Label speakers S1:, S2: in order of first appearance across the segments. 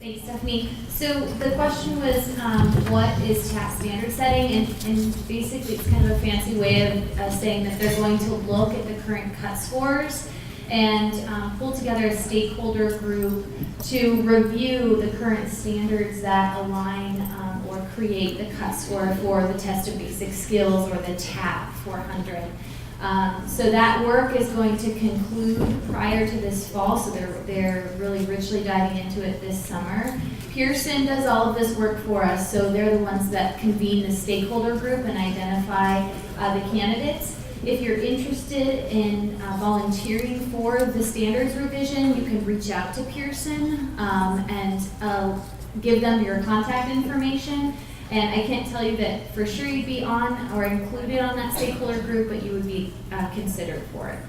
S1: Thanks, Stephanie. So the question was, what is TAP standard setting? And basically it's kind of a fancy way of saying that they're going to look at the current cut scores and pull together a stakeholder group to review the current standards that align or create the cut score for the test of basic skills or the TAP 400. So that work is going to conclude prior to this fall, so they're really richly diving into it this summer. Pearson does all of this work for us, so they're the ones that convene the stakeholder group and identify the candidates. If you're interested in volunteering for the standards revision, you can reach out to Pearson and give them your contact information. And I can't tell you that for sure you'd be on or included on that stakeholder group, but you would be considered for it.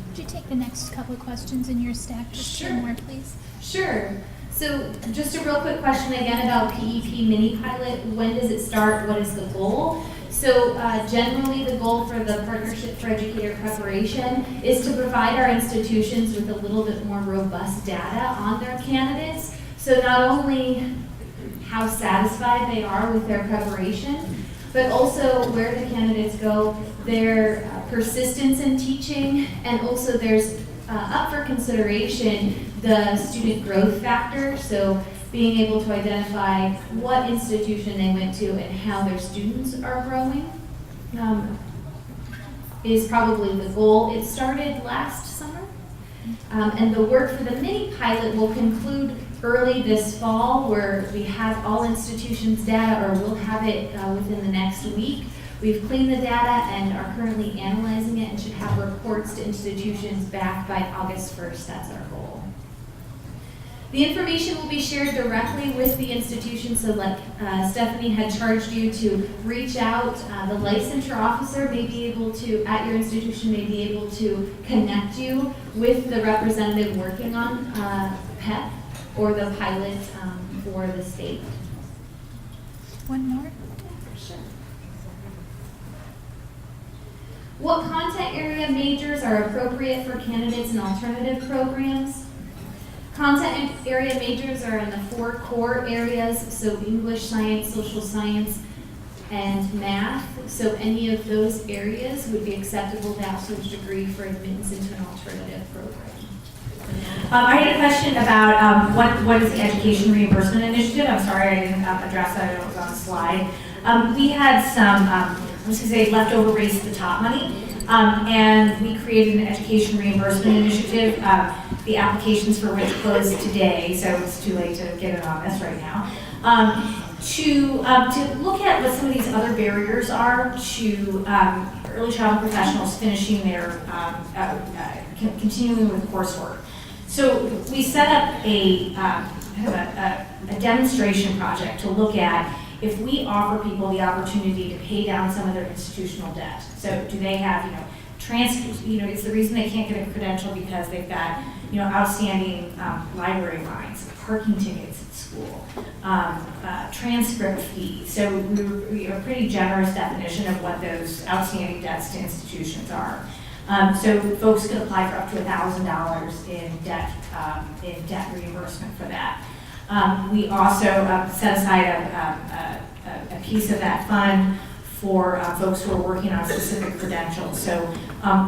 S2: Could you take the next couple of questions in your stack? Just
S1: Sure.
S2: two more, please.
S1: Sure. So just a real quick question again about PEP mini pilot. When does it start? What is the goal? So generally the goal for the Partnership for Educator Preparation is to provide our institutions with a little bit more robust data on their candidates. So not only how satisfied they are with their preparation, but also where the candidates go, their persistence in teaching, and also there's up for consideration the student growth factor. So being able to identify what institution they went to and how their students are growing is probably the goal. It started last summer, and the work for the mini pilot will conclude early this fall, where we have all institutions' data, or we'll have it within the next week. We've cleaned the data and are currently analyzing it and should have reports to institutions back by August 1st. That's our goal. The information will be shared directly with the institution, so like Stephanie had charged you to reach out. The licensure officer may be able to, at your institution, may be able to connect you with the representative working on PEP or the pilot for the state.
S2: One more.
S1: Sure. What content area majors are appropriate for candidates in alternative programs? Content area majors are in the 4 core areas, so English, science, social science, and math. So any of those areas would be acceptable bachelor's degree for admittance into an alternative program.
S3: I had a question about what is the Education Reimbursement Initiative? I'm sorry I didn't address that, it was on the slide. We had some, I was going to say, leftover Race to the Top money, and we created an Education Reimbursement Initiative, the applications for which closed today, so it's too late to get it on this right now, to look at what some of these other barriers are to early childhood professionals finishing their, continuing with coursework. So we set up a demonstration project to look at if we offer people the opportunity to pay down some of their institutional debt. So do they have, transcripts, it's the reason they can't get a credential because they've got, outstanding library fines, parking tickets at school, transcript fees. So we have a pretty generous definition of what those outstanding debts to institutions are. So folks can apply for up to $1,000 in debt reimbursement for that. We also set aside a piece of that fund for folks who are working on specific credentials. So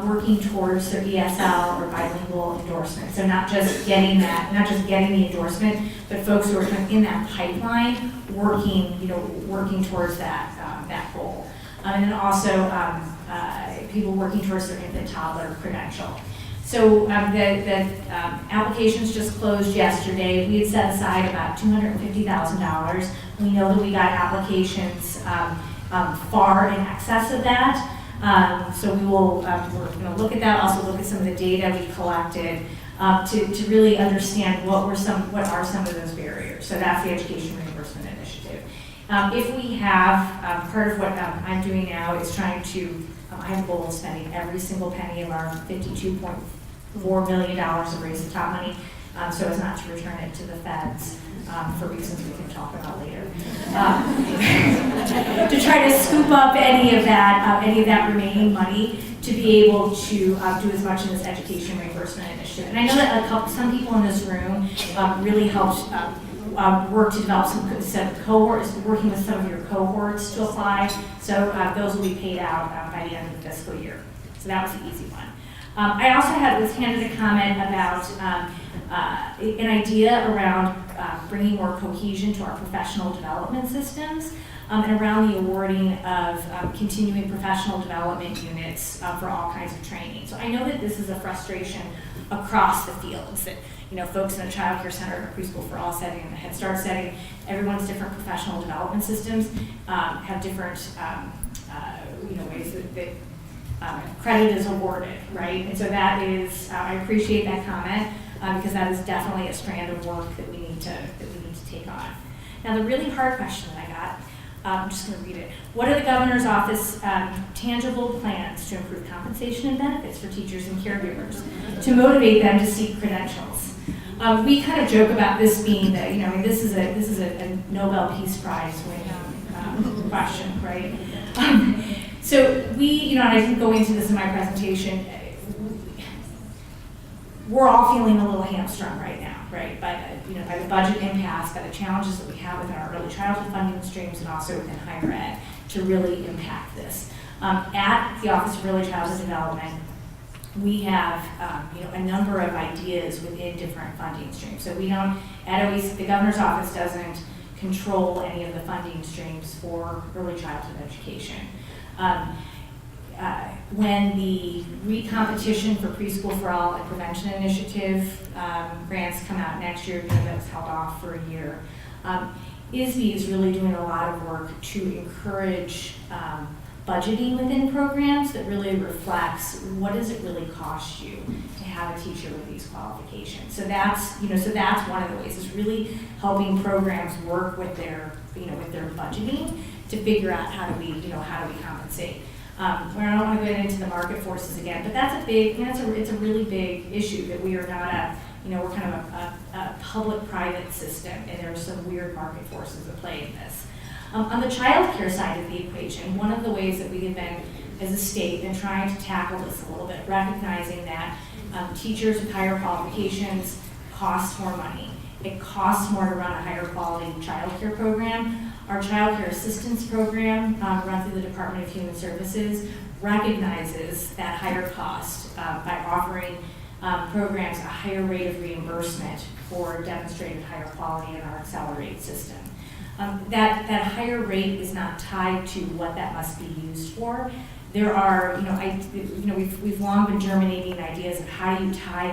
S3: working towards their ESL or bilingual endorsement. So not just getting the endorsement, but folks who are kind of in that pipeline working towards that goal. And then also people working towards their infant toddler credential. So the applications just closed yesterday. We had set aside about $250,000. We know that we got applications far in excess of that. So we will we're going to look at that, also look at some of the data we collected to really understand what are some of those barriers. So that's the Education Reimbursement Initiative. If we have, part of what I'm doing now is trying to, I have a goal of spending every single penny of our $52.4 million of Raise the Top money, so as not to return it to the feds for reasons we can talk about later. To try to scoop up any of that remaining money to be able to do as much in this Education Reimbursement Initiative. And I know that some people in this room really helped work to develop some cohorts, working with some of your cohorts to apply. So those will be paid out by the end of the fiscal year. So that was the easy one. I also was handed a comment about an idea around bringing more cohesion to our professional development systems and around the awarding of continuing professional development units for all kinds of training. So I know that this is a frustration across the fields, that folks in a child care center, a preschool for all setting, and a Head Start setting, everyone's different professional development systems have different ways that credit is awarded, right? And so that is, I appreciate that comment because that is definitely a strand of work that we need to take on. Now, the really hard question that I got, I'm just going to read it. What are the governor's office tangible plans to improve compensation and benefits for teachers and caregivers to motivate them to seek credentials? We kind of joke about this being that this is a Nobel Peace Prize winning question, right? So we, and I didn't go into this in my presentation. We're all feeling a little hamstrung right now, right? By the budget impasse, by the challenges that we have within our early childhood funding streams and also within higher ed to really impact this. At the Office of Early Childhood Development, we have a number of ideas within different funding streams. So we don't, at OEC, the governor's office doesn't control any of the funding streams for early childhood education. When the recompetition for Preschool for All and Prevention Initiative grants come out next year, that was held off for a year, ISB is really doing a lot of work to encourage budgeting within programs that really reflects what does it really cost you to have a teacher with these qualifications. So that's one of the ways, is really helping programs work with their budgeting to figure out how do we compensate. I don't want to go into the market forces again, but that's a big, it's a really big issue that we are not we're kind of a public-private system, and there are some weird market forces at play in this. On the child care side of the equation, one of the ways that we have been, as a state, been trying to tackle this a little bit, recognizing that teachers with higher qualifications cost more money. It costs more to run a higher quality child care program. Our child care assistance program, run through the Department of Human Services, recognizes that higher cost by offering programs a higher rate of reimbursement for demonstrated higher quality in our accelerated system. That higher rate is not tied to what that must be used for. There are, we've long been germinating ideas of how do you tie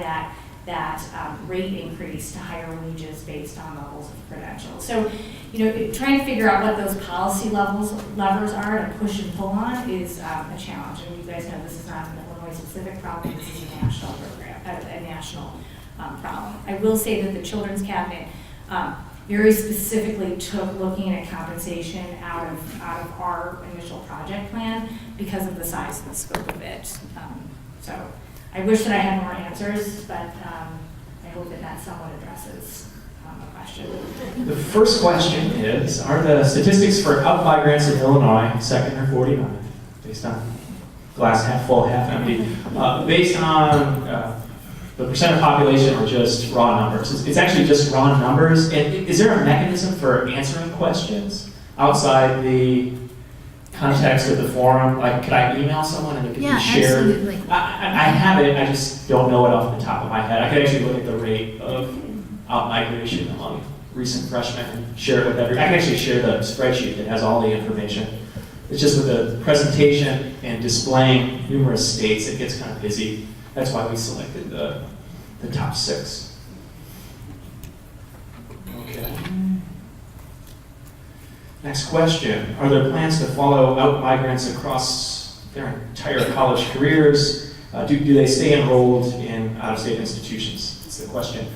S3: that rate increase to higher wages based on levels of credentials. So, trying to figure out what those policy levers are to push and pull on is a challenge. And you guys know this is not an Illinois specific problem, this is a national program, a national problem. I will say that the Children's Cabinet very specifically took looking at compensation out of our initial project plan because of the size and the scope of it. So I wish that I had more answers, but I hope that somewhat addresses the question.
S4: The first question is, are the statistics for out-migrants in Illinois second or 49, based on glass half full, half empty, based on the percent of population or just raw numbers? It's actually just raw numbers. And is there a mechanism for answering questions outside the context of the forum? Like, could I email someone and it could be shared?
S2: Absolutely.
S4: I have it, I just don't know it off the top of my head. I could actually look at the rate of out-migration among recent freshmen and share it with everyone. I can actually share the spreadsheet that has all the information. It's just with the presentation and displaying numerous states, it gets kind of busy. That's why we selected the top 6. Okay. Next question. Are there plans to follow out migrants across their entire college careers? Do they stay enrolled in out-of-state institutions? That's the question.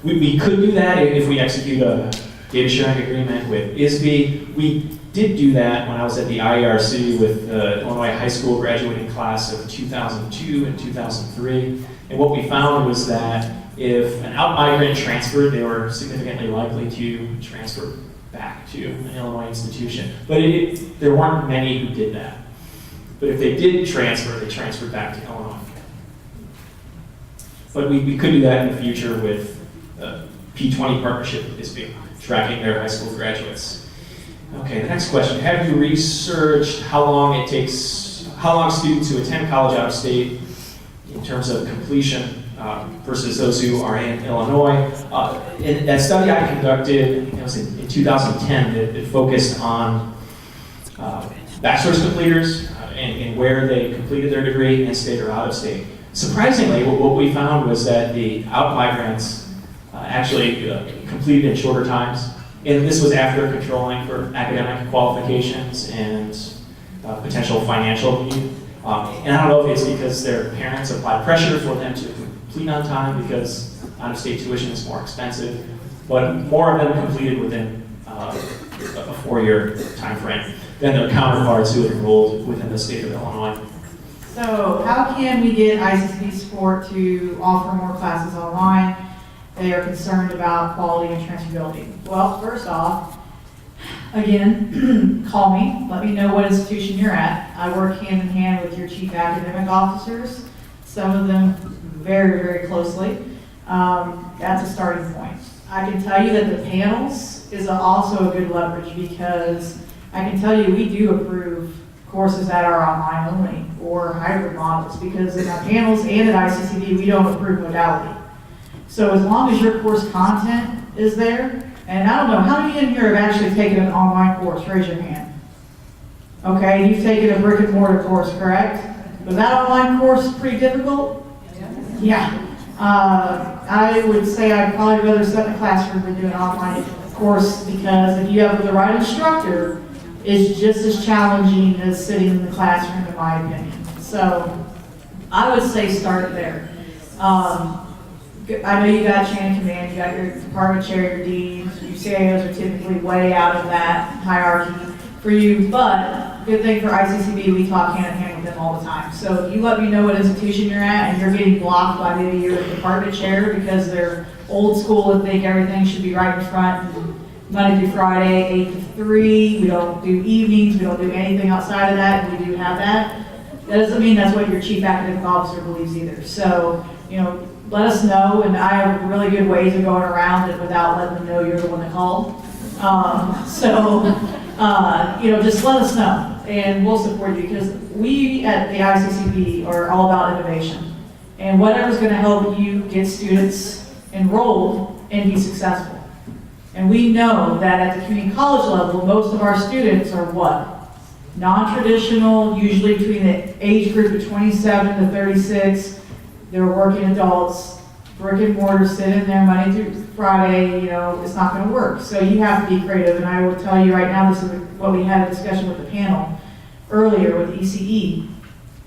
S4: We could do that if we execute a data sharing agreement with ISB. We did do that when I was at the IERC with the Illinois high school graduating class of 2002 and 2003. And what we found was that if an out-migrant transferred, they were significantly likely to transfer back to an Illinois institution. But there weren't many who did that. But if they did transfer, they transferred back to Illinois. But we could do that in the future with P20 partnership is big, tracking their high school graduates. Okay, the next question. Have you researched how long students who attend college out of state in terms of completion versus those who are in Illinois? In a study I conducted, it was in 2010, it focused on bachelor's completers and where they completed their degree in state or out of state. Surprisingly, what we found was that the out migrants actually completed in shorter times. And this was after controlling for academic qualifications and potential financial need. And I don't know if it's because their parents apply pressure for them to complete on time because out-of-state tuition is more expensive, but more of them completed within a 4-year time frame than their counterparts who had enrolled within the state of Illinois.
S5: So how can we get ICCB Sport to offer more classes online? They are concerned about quality and transferability. Well, first off, again, call me, let me know what institution you're at. I work hand in hand with your chief academic officers, some of them very, very closely. That's a starting point. I can tell you that the panels is also a good leverage because I can tell you we do approve courses that are online only or hybrid models because in our panels and at ICCB we don't approve modality. So as long as your course content is there, and I don't know, how many in here have actually taken an online course? Raise your hand. Okay, you've taken a brick and mortar course, correct? Was that online course pretty difficult? Yeah. I would say I'd probably rather sit in a classroom than do an online course because if you have the right instructor, it's just as challenging as sitting in the classroom, in my opinion. So I would say start there. I know you got chain of command, you got your department chair, your deans, your CIOs are typically way out of that hierarchy for you, but good thing for ICCB, we talk hand in hand with them all the time. So if you let me know what institution you're at and you're getting blocked by maybe your department chair because they're old school and think everything should be right in front, and Monday through Friday, 8 to 3, we don't do evenings, we don't do anything outside of that, and we do have that. That doesn't mean that's what your chief academic officer believes either. So, let us know, and I have really good ways of going around it without letting them know you're the one that called. Just let us know, and we'll support you, because we at the ICCB are all about innovation, and whatever's gonna help you get students enrolled and be successful. And we know that at the community college level, most of our students are what? Non-traditional, usually between the age group of 27 to 36, they're working adults, brick and mortar, sit in there Monday through Friday, it's not gonna work. So you have to be creative, and I will tell you right now, this is what we had a discussion with the panel earlier with ECE.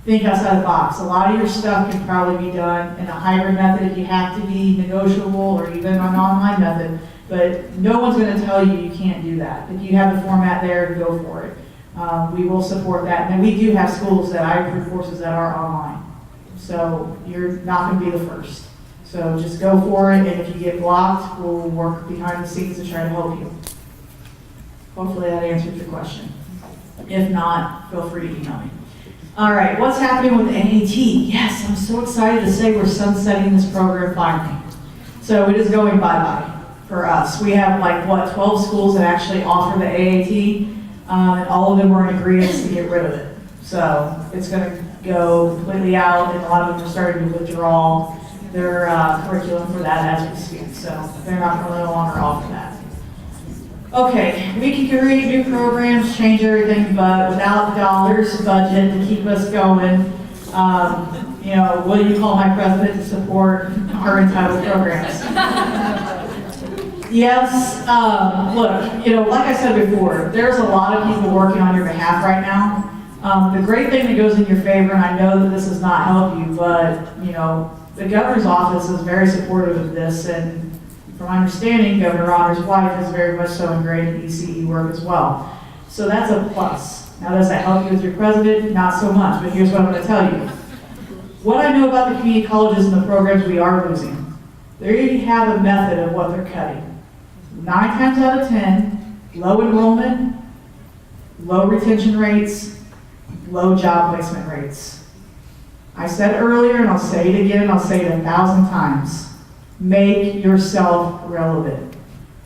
S5: Think outside the box. A lot of your stuff can probably be done in a hybrid method if you have to be negotiable, or even an online method, but no one's gonna tell you you can't do that. If you have the format there, go for it. We will support that, and then we do have schools that I approve courses that are online. So you're not going to be the first. So just go for it, and if you get blocked, we'll work behind the scenes to try to help you. Hopefully that answered your question. If not, feel free to email me. All right, what's happening with NAT? Yes, I'm so excited to say we're sunsetting this program finally. So it is going bye-bye for us. We have 12 schools that actually offer the AAT, and all of them were in agreement to get rid of it. So it's going to go completely out, and a lot of them are starting to withdraw their curriculum for that as we speak. So they're not going to no longer offer that. Okay, we can create new programs, change everything, but without dollars budget to keep us going, what do you call my president to support our entitled programs? Yes, look, like I said before, there's a lot of people working on your behalf right now. The great thing that goes in your favor, and I know that this does not help you, but, the governor's office is very supportive of this, and from my understanding, Governor Rauner's wife is very much so ingrained in ECE work as well. So that's a plus. Now, does that help you with your president? Not so much, but here's what I'm going to tell you. What I know about the community colleges and the programs we are losing, they already have a method of what they're cutting. 9 times out of 10, low enrollment, low retention rates, low job placement rates. I said earlier, and I'll say it again, and I'll say it 1,000 times. Make yourself relevant.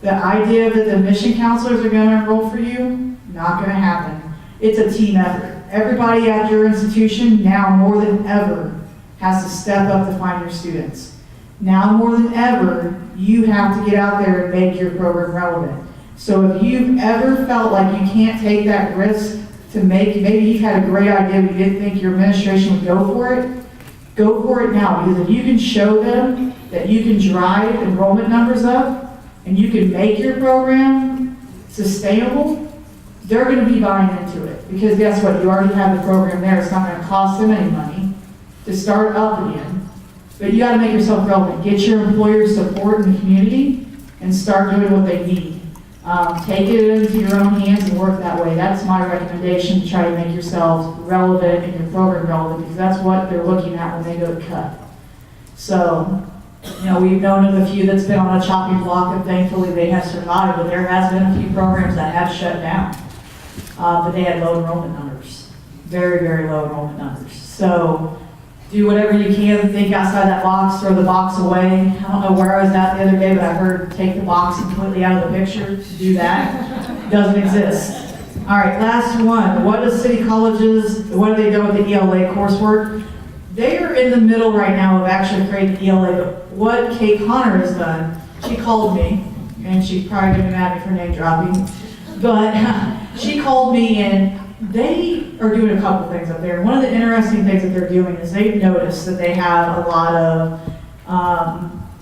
S5: The idea that the mission counselors are gonna enroll for you, not gonna happen. It's a team effort. Everybody at your institution now more than ever has to step up to find your students. Now more than ever, you have to get out there and make your program relevant. So if you've ever felt like you can't take that risk to make, maybe you had a great idea but you didn't think your administration would go for it now. Because if you can show them that you can drive enrollment numbers up and you can make your program sustainable, they're going to be buying into it. Because guess what? You already have the program there. It's not going to cost them any money to start up again. But you got to make yourself relevant. Get your employers' support in the community and start doing what they need. Take it into your own hands and work that way. That's my recommendation, to try to make yourself relevant and your program relevant, because that's what they're looking at when they go to cut. So, we've known of a few that's been on a chopping block, and thankfully they have survived, but there has been a few programs that have shut down. But they had low enrollment numbers. Very, very low enrollment numbers. So, do whatever you can, think outside that box, throw the box away. I don't know where I was at the other day, but I heard take the box completely out of the picture. Do that. Doesn't exist. All right, last one. What do city colleges, what do they do with the ELA coursework? They are in the middle right now of actually creating the ELA, but what Kate Connor has done, she called me, and she's probably going to be mad at me for name dropping, but she called me and they are doing a couple things up there. And one of the interesting things that they're doing is they've noticed that they have a lot of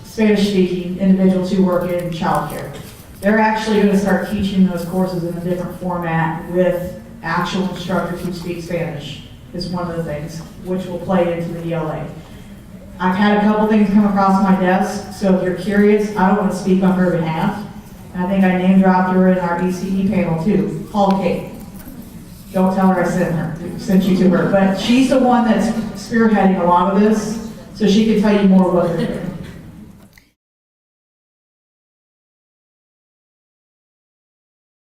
S5: Spanish-speaking individuals who work in childcare. They're actually going to start teaching those courses in a different format with actual instructors who speak Spanish, is one of the things, which will play into the ELA. I've had a couple things come across my desk, so if you're curious, I don't want to speak on her behalf. And I think I name dropped her in our ECE panel too. Call Kate. Don't tell her I sent you to her. But she's the one that's spearheading a lot of this, so she can tell you more what they're doing.